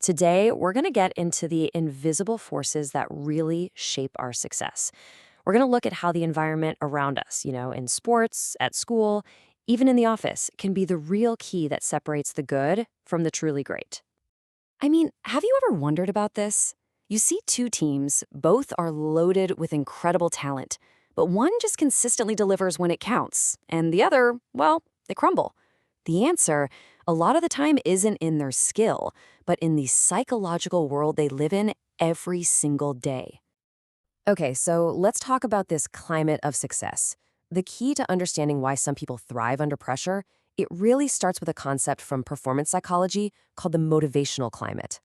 Today, we're going to get into the invisible forces that really shape our success. We're going to look at how the environment around us, in sports, at school, even in the office, can be the real key that separates the good from the truly great. I mean, have you ever wondered about this? You see two teams, both are loaded with incredible talent, but one just consistently delivers when it counts, and the other, well, they crumble. The answer, a lot of the time, isn't in their skill, but in the psychological world they live in every single day. Okay, so let's talk about this climate of success. The key to understanding why some people thrive under pressure, it really starts with a concept from performance psychology called the motivational climate.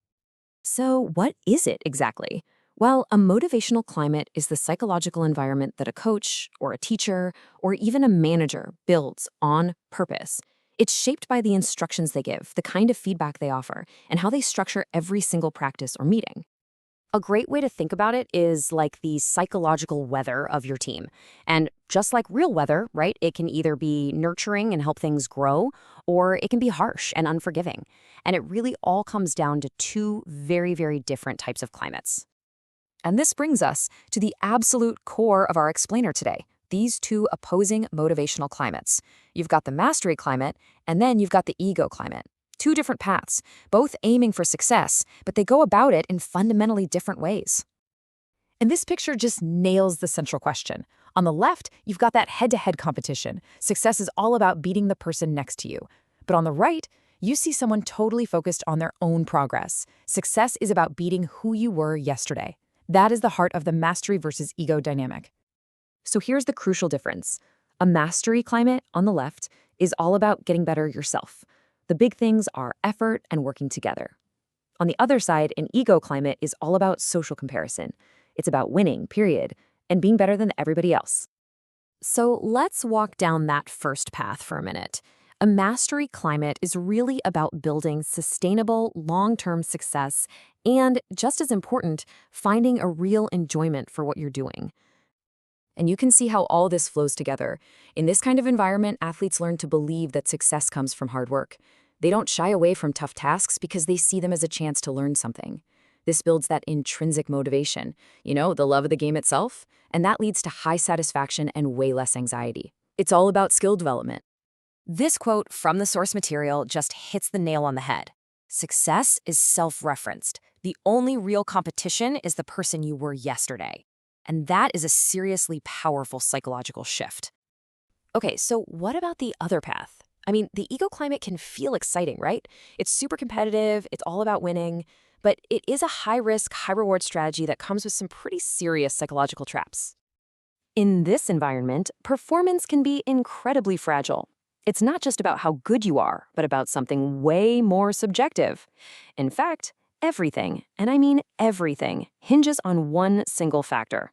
So, what is it exactly? Well, a motivational climate is the psychological environment that a coach or a teacher or even a manager builds on purpose. It's shaped by the instructions they give, the kind of feedback they offer, and how they structure every single practice or meeting. A great way to think about it is like the psychological weather of your team. And just like real weather, right, it can either be nurturing and help things grow, or it can be harsh and unforgiving. And it really all comes down to two very, very different types of climates. And this brings us to the absolute core of our explainer today, these two opposing motivational climates. You've got the mastery climate, and then you've got the ego climate. Two different paths, both aiming for success, but they go about it in fundamentally different ways. And this picture just nails the central question. On the left, you've got that head-to-head competition. Success is all about beating the person next to you. But on the right, you see someone totally focused on their own progress. Success is about beating who you were yesterday. That is the heart of the mastery versus ego dynamic. So here's the crucial difference. A mastery climate, on the left, is all about getting better yourself. The big things are effort and working together. On the other side, an ego climate is all about social comparison. It's about winning, period, and being better than everybody else. So let's walk down that first path for a minute. A mastery climate is really about building sustainable, long-term success and, just as important, finding a real enjoyment for what you're doing. And you can see how all this flows together. In this kind of environment, athletes learn to believe that success comes from hard work. They don't shy away from tough tasks because they see them as a chance to learn something. This builds that intrinsic motivation, the love of the game itself, and that leads to high satisfaction and way less anxiety. It's all about skill development. This quote from the source material just hits the nail on the head. Success is self-referenced. The only real competition is the person you were yesterday. And that is a seriously powerful psychological shift. Okay, so what about the other path? I mean, the ego climate can feel exciting, right? It's super competitive, it's all about winning, but it is a high-risk, high-reward strategy that comes with some pretty serious psychological traps. In this environment, performance can be incredibly fragile. It's not just about how good you are, but about something way more subjective. In fact, everything, and I mean everything, hinges on one single factor.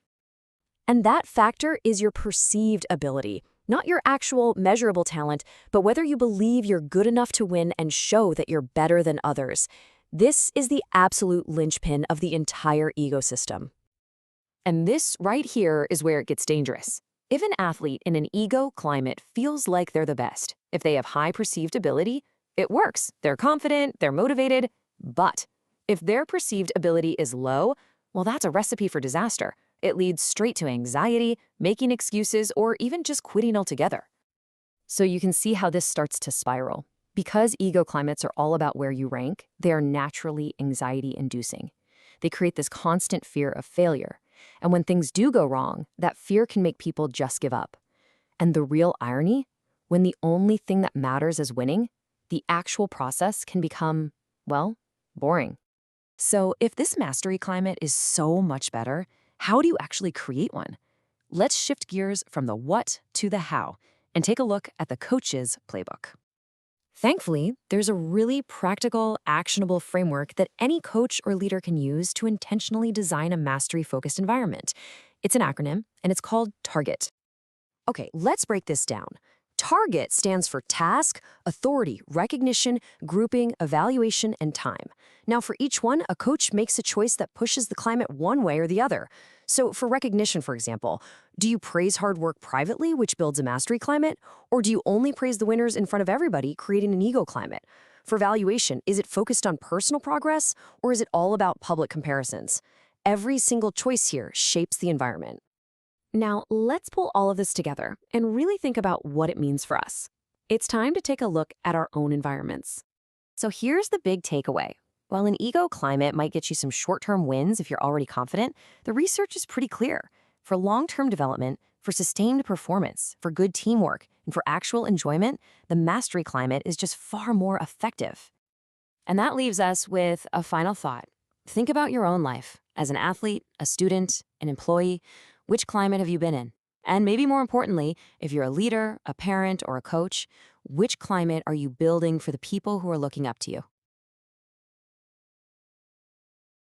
And that factor is your perceived ability. Not your actual measurable talent, but whether you believe you're good enough to win and show that you're better than others. This is the absolute linchpin of the entire ecosystem. And this right here is where it gets dangerous. If an athlete in an ego climate feels like they're the best, if they have high perceived ability, it works. They're confident, they're motivated. But if their perceived ability is low, well, that's a recipe for disaster. It leads straight to anxiety, making excuses, or even just quitting altogether. So you can see how this starts to spiral. Because ego climates are all about where you rank, they are naturally anxiety-inducing. They create this constant fear of failure. And when things do go wrong, that fear can make people just give up. And the real irony? When the only thing that matters is winning, the actual process can become, well, boring. So if this mastery climate is so much better, how do you actually create one? Let's shift gears from the what to the how and take a look at the coach's playbook. Thankfully, there's a really practical, actionable framework that any coach or leader can use to intentionally design a mastery-focused environment. It's an acronym, and it's called TARGET. Okay, let's break this down. TARGET stands for task, authority, recognition, grouping, evaluation, and time. Now, for each one, a coach makes a choice that pushes the climate one way or the other. So for recognition, for example, do you praise hard work privately, which builds a mastery climate? Or do you only praise the winners in front of everybody, creating an ego climate? For valuation, is it focused on personal progress or is it all about public comparisons? Every single choice here shapes the environment. Now, let's pull all of this together and really think about what it means for us. It's time to take a look at our own environments. So here's the big takeaway. While an ego climate might get you some short-term wins if you're already confident, the research is pretty clear. For long-term development, for sustained performance, for good teamwork, and for actual enjoyment, the mastery climate is just far more effective. And that leaves us with a final thought. Think about your own life. As an athlete, a student, an employee, which climate have you been in? And maybe more importantly, if you're a leader, a parent, or a coach, which climate are you building for the people who are looking up to you?